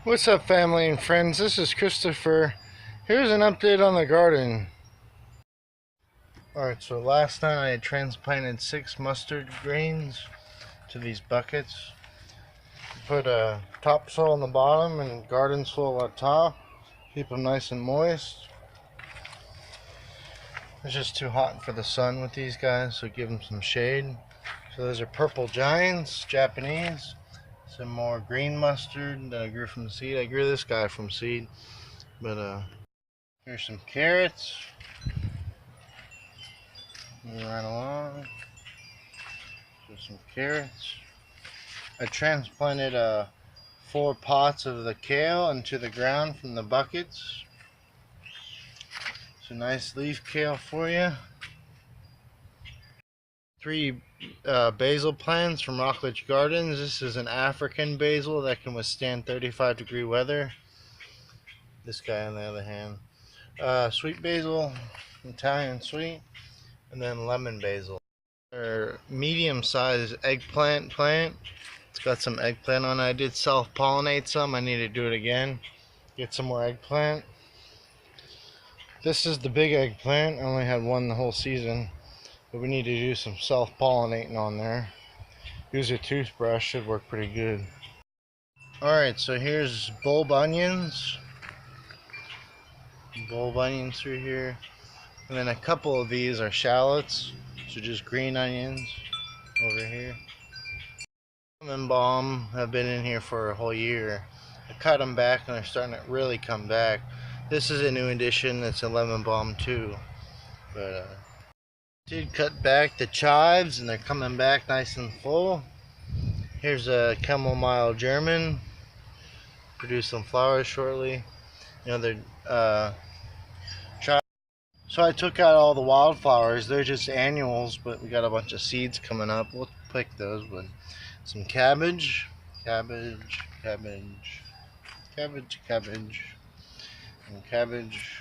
What's up, family and friends? This is Christopher. Here's an update on the garden. Alright, so last night I had transplanted 6 mustard greens to these buckets. Put topsoil on the bottom and garden soil on top. Keep them nice and moist. It's just too hot for the sun with these guys, so give them some shade. So those are purple giants, Japanese. Some more green mustard that I grew from seed. I grew this guy from seed, but here's some carrots. Moving right along. There's some carrots. I transplanted 4 pots of the kale into the ground from the buckets. It's a nice leaf kale for you. 3 basil plants from Rockledge Gardens. This is an African basil that can withstand 35-degree weather. This guy on the other hand. Sweet basil, Italian sweet, and then lemon basil. Or medium-sized eggplant plant. It's got some eggplant on it. I did self-pollinate some. I need to do it again. Get some more eggplant. This is the big eggplant. I only had one the whole season. But we need to do some self-pollinating on there. Use a toothbrush. Should work pretty good. Alright, so here's bulb onions. Bulb onions through here. And then a couple of these are shallots. So just green onions over here. Lemon balm have been in here for a whole year. I cut them back and they're starting to really come back. This is a new addition. It's a lemon balm too. But did cut back the chives and they're coming back nice and full. Here's a chamomile German. Produce some flowers shortly. Another chive. So I took out all the wildflowers. They're just annuals, but we got a bunch of seeds coming up. We'll pick those. But some cabbage, cabbage, cabbage, cabbage, cabbage, and cabbage.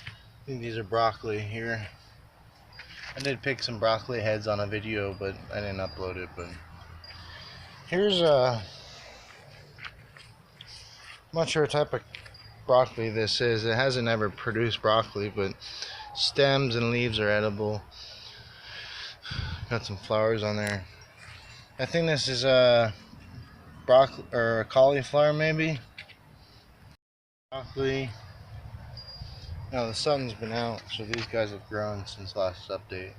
I think these are broccoli here. I did pick some broccoli heads on a video, but I didn't upload it. But here's I'm not sure what type of broccoli this is. It hasn't ever produced broccoli, but stems and leaves are edible. Got some flowers on there. I think this is broccoli or cauliflower, maybe. Broccoli. Now the sun's been out, so these guys have grown since last update.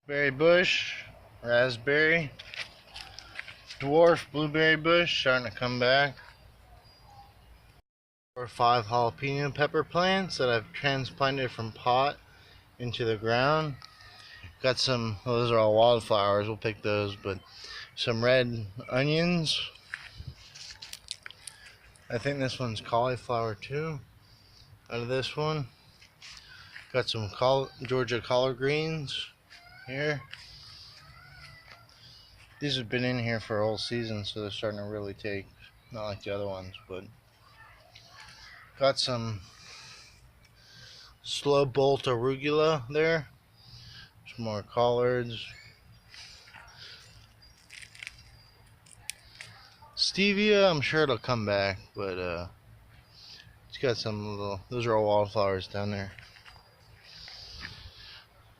Berry bush, raspberry, dwarf blueberry bush starting to come back. 4 or 5 jalapeno pepper plants that I've transplanted from pot into the ground. Got some, well, those are all wildflowers, we'll pick those, but some red onions. I think this one's cauliflower too. Out of this one, got some Georgia collard greens here. These have been in here for a whole season, so they're starting to really take, not like the other ones, but got some slow bolt arugula there. Some more collards. Stevia, I'm sure it'll come back, but it's got some little, those are all wildflowers down there.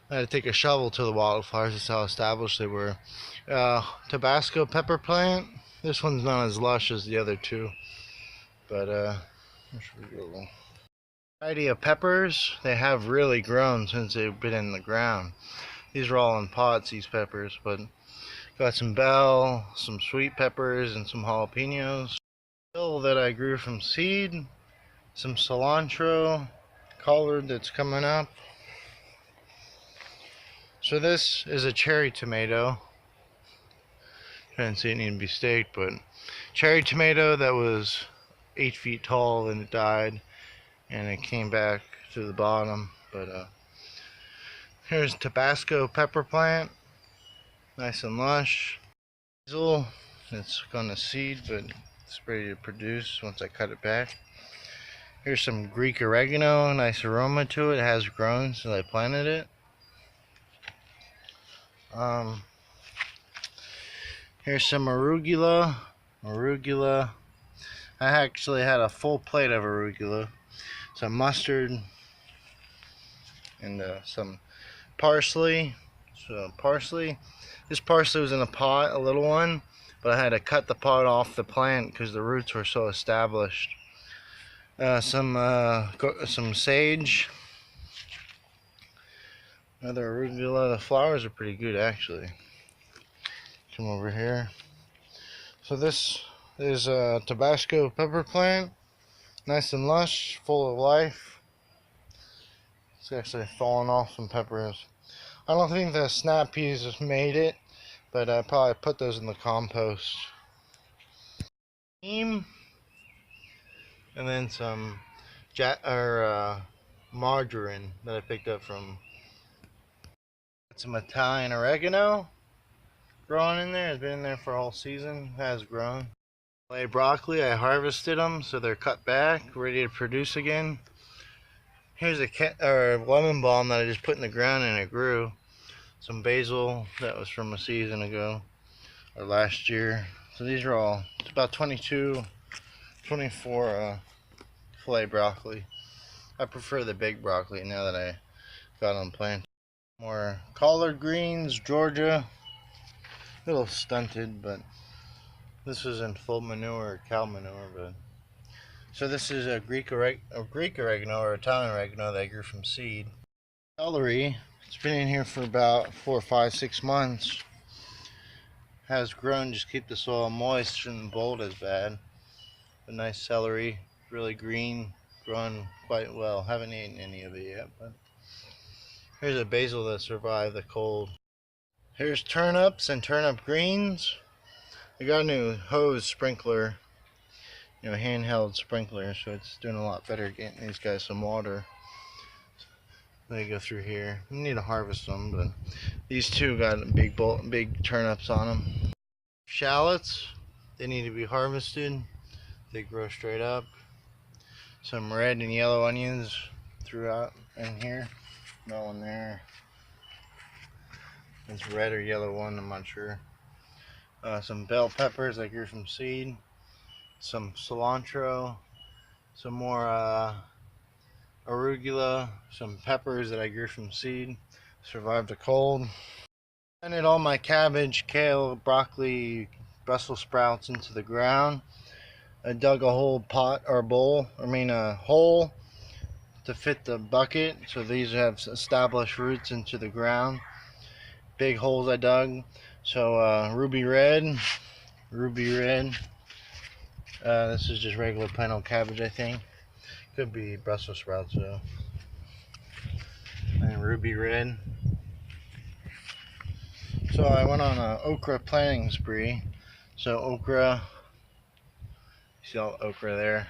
I had to take a shovel to the wildflowers. That's how established they were. Tabasco pepper plant. This one's not as lush as the other two, but variety of peppers. They have really grown since they've been in the ground. These are all in pots, these peppers, but got some bell, some sweet peppers, and some jalapenos. Dill that I grew from seed. Some cilantro, collard that's coming up. So this is a cherry tomato. Trying to see it need to be staked, but cherry tomato that was 8 feet tall and it died, and it came back to the bottom. But here's Tabasco pepper plant, nice and lush. Basil, it's gonna seed, but it's ready to produce once I cut it back. Here's some Greek oregano, nice aroma to it. It has grown since I planted it. Here's some arugula. I actually had a full plate of arugula, some mustard, and some parsley. So parsley, this parsley was in a pot, a little one, but I had to cut the pot off the plant because the roots were so established. Some sage, another arugula. The flowers are pretty good actually. Come over here. So this is a Tabasco pepper plant, nice and lush, full of life. It's actually falling off some peppers. I don't think the snap peas has made it, but I probably put those in the compost. Neem, and then some margarine that I picked up from. Some Italian oregano growing in there. It's been in there for a whole season. It has grown. Broccoli, I harvested them, so they're cut back, ready to produce again. Here's a lemon balm that I just put in the ground and it grew. Some basil that was from a season ago or last year. So these are all, it's about 24 filet broccoli. I prefer the big broccoli now that I got them planted. More collard greens, Georgia. A little stunted, but this was in full manure, cow manure. But so this is a Greek oregano or Italian oregano that I grew from seed. Celery, it's been in here for about 4, 5, 6 months. Has grown, just keep the soil moist, shouldn't bolt as bad. A nice celery, really green, growing quite well. Haven't eaten any of it yet, but here's a basil that survived the cold. Here's turnips and turnip greens. I got a new hose sprinkler, handheld sprinkler, so it's doing a lot better getting these guys some water. They go through here. You need to harvest them, but these two got big turnips on them. Shallots, they need to be harvested. They grow straight up. Some red and yellow onions throughout in here. No one there. It's red or yellow one, I'm not sure. Some bell peppers I grew from seed. Some cilantro. Some more arugula. Some peppers that I grew from seed. Survived the cold. Planted all my cabbage, kale, broccoli, Brussels sprouts into the ground. I dug a whole hole to fit the bucket, so these have established roots into the ground. Big holes I dug. So ruby red. This is just regular plain old cabbage, I think. Could be Brussels sprouts though. And ruby red. So I went on an okra planting spree. So okra, see all the okra there?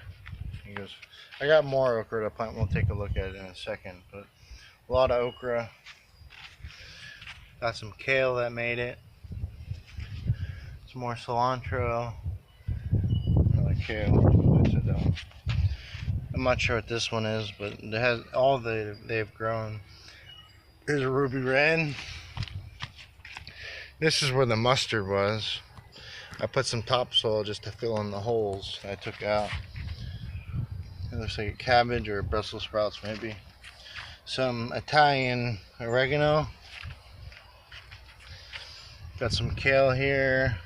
He goes, I got more okra to plant. We'll take a look at it in a second. But a lot of okra. Got some kale that made it. Some more cilantro. Another kale. I'm not sure what this one is, but it has all they've grown. Here's a ruby red. This is where the mustard was. I put some topsoil just to fill in the holes I took out. It looks like a cabbage or Brussels sprouts maybe. Some Italian oregano. Got some kale here.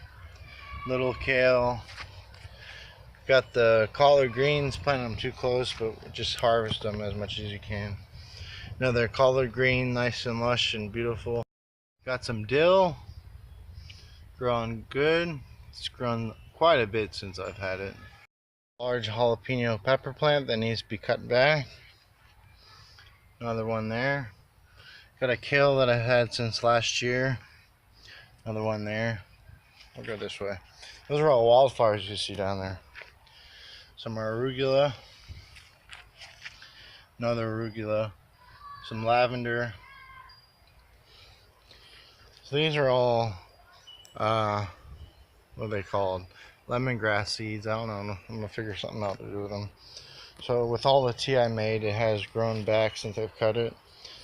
Little kale. Got the collard greens, planted them too close, but just harvest them as much as you can. Another collard green, nice and lush and beautiful. Got some dill. Growing good. It's grown quite a bit since I've had it. Large jalapeno pepper plant that needs to be cut back. Another one there. Got a kale that I've had since last year. Another one there. I'll go this way. Those are all wildflowers you see down there. Some arugula. Another arugula. Some lavender. So these are all what are they called? Lemongrass seeds. I don't know. I'm gonna figure something out to do with them. So with all the tea I made, it has grown back since I've cut it.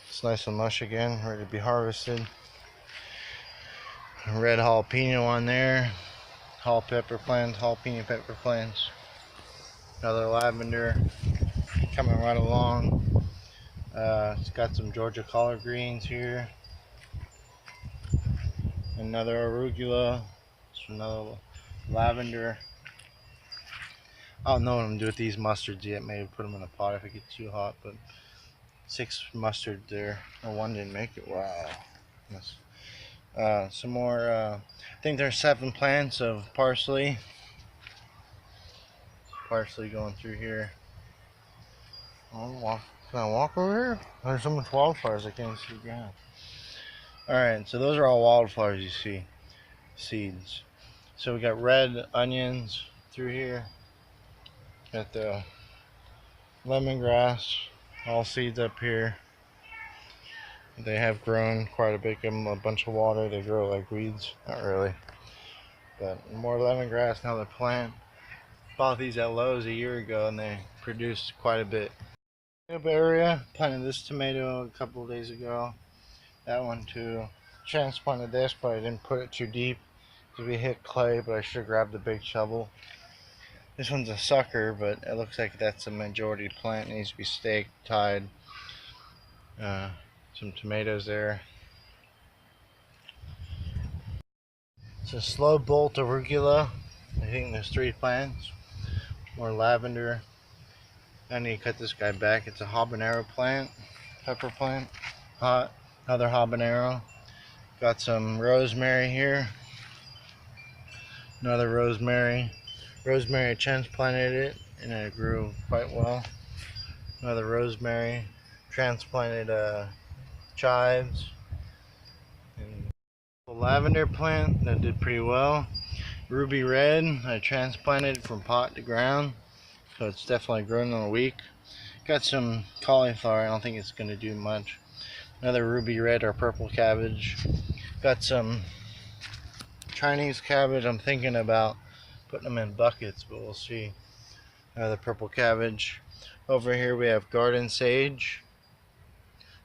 It's nice and lush again, ready to be harvested. Red jalapeno on there. Jalapeno pepper plants. Another lavender coming right along. It's got some Georgia collard greens here. Another arugula. Another lavender. I don't know what I'm gonna do with these mustards yet. Maybe put them in a pot if it gets too hot. But 6 mustard there. Oh, one didn't make it. Wow. Some more. I think there's 7 plants of parsley. Parsley going through here. Oh, can I walk over here? There's so much wildflowers I can't see the ground. Alright, so those are all wildflowers you see. Seeds. So we got red onions through here. Got the lemongrass. All seeds up here. They have grown quite a bit. Give them a bunch of water. They grow like weeds. Not really. But more lemongrass, another plant. Bought these at Lowe's a year ago and they produced quite a bit. Area, planted this tomato a couple of days ago. That one too. Transplanted this, but I didn't put it too deep because we hit clay, but I should have grabbed the big shovel. This one's a sucker, but it looks like that's a majority plant. It needs to be staked, tied. Some tomatoes there. It's a slow bolt arugula. I think there's 3 plants. More lavender. I need to cut this guy back. It's a habanero plant, pepper plant. Another habanero. Got some rosemary here. Another rosemary. Rosemary, I transplanted it and it grew quite well. Another rosemary. Transplanted chives. And a lavender plant that did pretty well. Ruby red, I transplanted from pot to ground. So it's definitely grown in a week. Got some cauliflower, I don't think it's going to do much. Another ruby red or purple cabbage. Got some Chinese cabbage. I'm thinking about putting them in buckets, but we'll see. Another purple cabbage. Over here we have garden sage.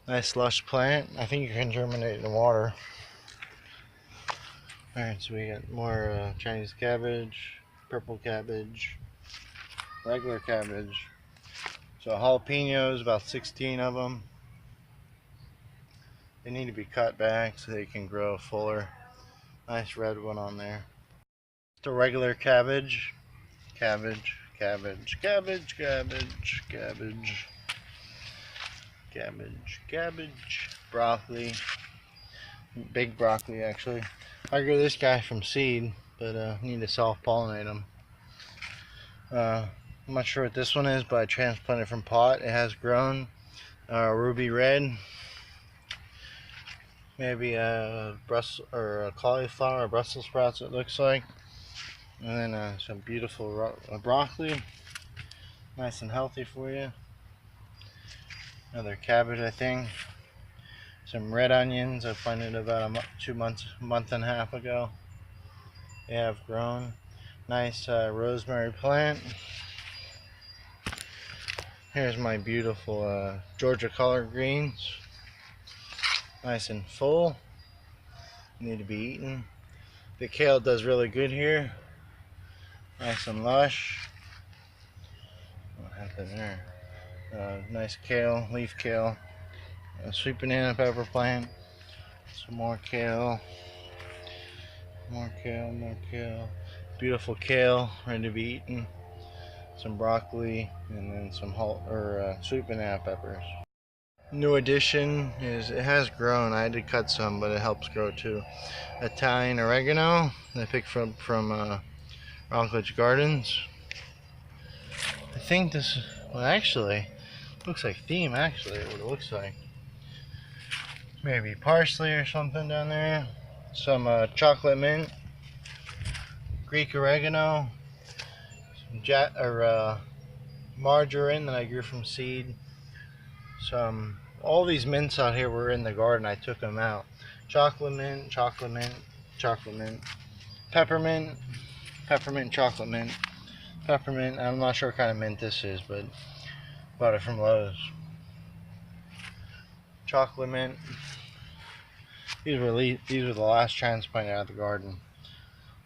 Nice lush plant. I think you can germinate in water. Alright, so we got more Chinese cabbage, purple cabbage, regular cabbage. So jalapenos, about 16 of them. They need to be cut back so they can grow fuller. Nice red one on there. Just a regular cabbage. Cabbage, cabbage, cabbage, cabbage, cabbage. Cabbage, cabbage, broccoli. Big broccoli actually. I grew this guy from seed, but need to self-pollinate them. I'm not sure what this one is, but I transplanted from pot. It has grown. Ruby red. Maybe a Brussels or a cauliflower or Brussels sprouts it looks like. And then some beautiful broccoli. Nice and healthy for you. Another cabbage, I think. Some red onions I planted about 2 months, month and a half ago. They have grown. Nice rosemary plant. Here's my beautiful Georgia collard greens. Nice and full. Need to be eaten. The kale does really good here. Nice and lush. What happened there? Nice kale, leaf kale. A sweet banana pepper plant. Some more kale. More kale, more kale. Beautiful kale, ready to be eaten. Some broccoli, and then some sweet banana peppers. New addition is it has grown. I had to cut some, but it helps grow too. Italian oregano I picked from Rockledge Gardens. I think this, well, actually looks like thyme. Actually, what it looks like. Maybe parsley or something down there. Some chocolate mint, Greek oregano, some margarine that I grew from seed. All these mints out here were in the garden. I took them out. Chocolate mint, chocolate mint, chocolate mint, peppermint, peppermint, chocolate mint, peppermint. I'm not sure what kind of mint this is, but bought it from Lowe's. Chocolate mint. These were the last transplanted out of the garden.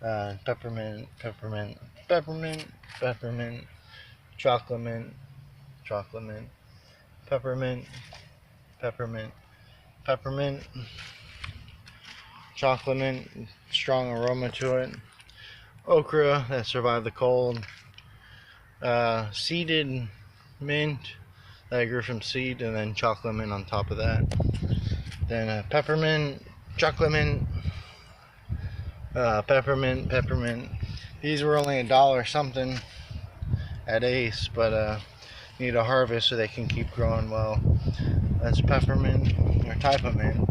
Peppermint, peppermint, peppermint, peppermint, chocolate mint, chocolate mint, peppermint, peppermint, peppermint, chocolate mint, strong aroma to it, okra that survived the cold, seeded mint that I grew from seed, and then chocolate mint on top of that. Then peppermint, chocolate mint, peppermint, peppermint. These were only $1 something at Ace, but need a harvest so they can keep growing well. That's peppermint, or type of mint.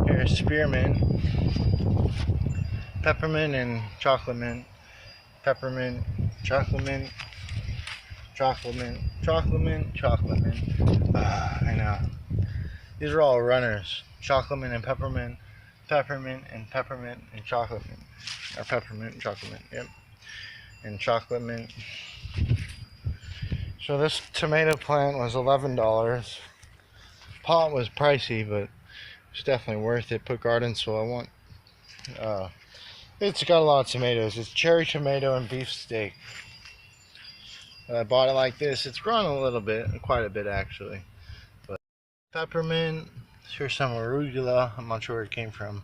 Here's spearmint, peppermint and chocolate mint, peppermint, chocolate mint, chocolate mint, chocolate mint, chocolate mint. I know. These are all runners. Chocolate mint and peppermint, peppermint and peppermint and chocolate mint. Or peppermint and chocolate mint, yep. And chocolate mint. So this tomato plant was $11. Pot was pricey, but it's definitely worth it. Put garden soil. I want. It's got a lot of tomatoes. It's cherry tomato and beef steak. I bought it like this. It's grown a little bit, quite a bit actually. But peppermint. Here's some arugula. I'm not sure where it came from.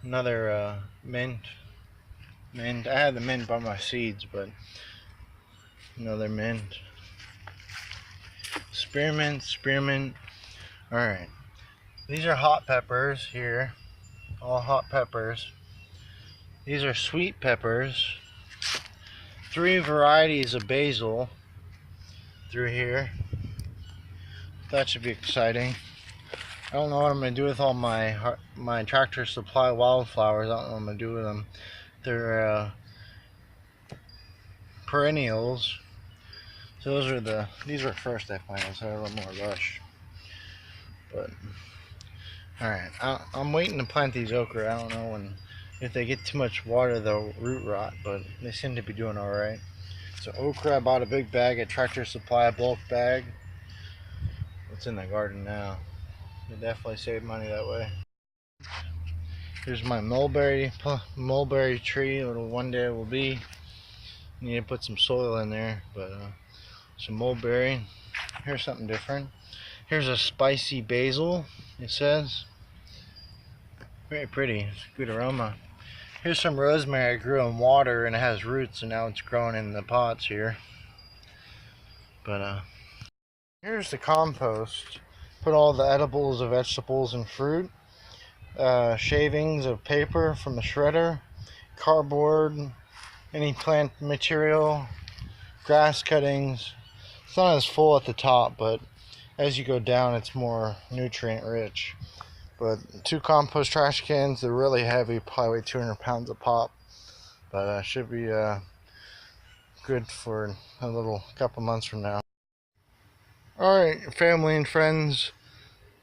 Another mint. Mint. I had the mint by my seeds, but another mint. Spearmint, spearmint. Alright. These are hot peppers here. All hot peppers. These are sweet peppers. 3 varieties of basil through here. That should be exciting. I don't know what I'm going to do with all my Tractor Supply wildflowers. I don't know what I'm going to do with them. They're perennials. So these were first I planted, so I had a little more rush. But alright, I'm waiting to plant these okra. I don't know if they get too much water they'll root rot, but they seem to be doing alright. So okra, I bought a big bag at Tractor Supply, a bulk bag. It's in the garden now. You definitely save money that way. Here's my mulberry tree. One day it will be. Need to put some soil in there, but some mulberry. Here's something different. Here's a spicy basil. It says very pretty. It's good aroma. Here's some rosemary I grew in water and it has roots, and now it's growing in the pots here. But here's the compost. Put all the edibles of vegetables and fruit, shavings of paper from the shredder, cardboard, any plant material, grass cuttings. It's not as full at the top, but as you go down it's more nutrient rich. But 2 compost trash cans, they're really heavy, probably weigh 200 pounds a pop, but should be good for a little couple months from now. Alright, family and friends,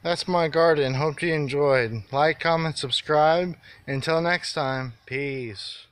that's my garden. Hope you enjoyed. Like, comment, subscribe. Until next time, peace.